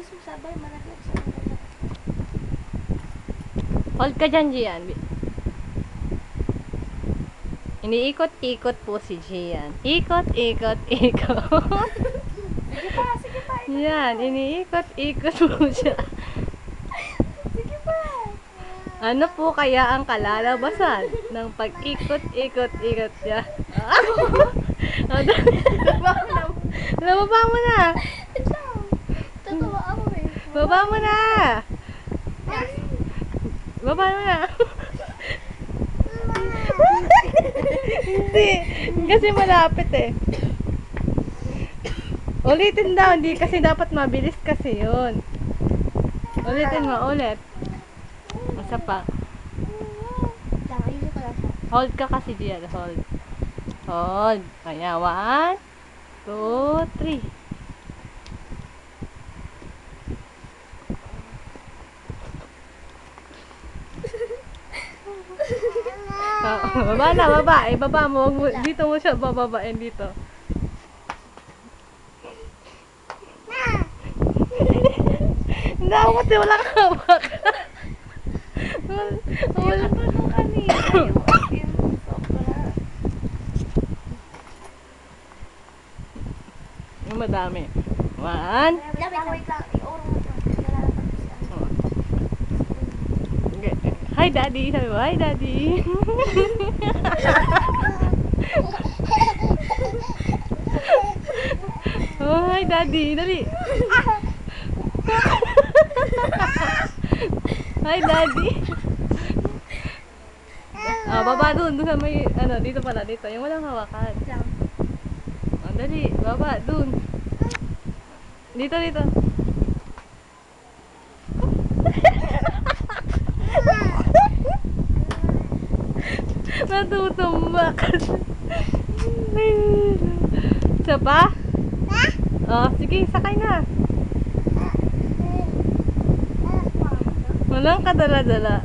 Gusto mo sabay, malaglag sa mga. Hold ka dyan, Gian. Iniikot-ikot po si Gian. Ikot, ikot, ikot. Sige pa, sige pa. Yan, iniikot-ikot po siya. Sige pa. Ano po kaya ang kalalabasan ng pag-ikot-ikot-ikot niya? Baba mo na. Tatawa ako eh. Baba mo na. Baba mo na. Hindi. Kasi malapit eh. Ulitin daw. Hindi kasi dapat mabilis kasi yun. Ulitin mo. Ulit. Isa pa. Ayusin ko lang siya. Hold ka kasi diyan. Hold. Hold. Kaya 1, 2, 3. Baba na, baba. Baba mo. Dito mo siya bababain dito. Hindi ako kasi walang hawak. Wala pa nung kanina. Yung sobra. Yung madami. 1. Wait lang. I-orong mo ito. Hi, Daddy. Sabi mo, hi, Daddy. Oh, hi, Daddy. Dali. Hi, Daddy. Baba dun sa may, dito pala, dito. Yung walang hawakan. Dali, baba dun. Dito. Natutumba kasi. Isa pa? Sige, sakay na. Walang kadala-dala.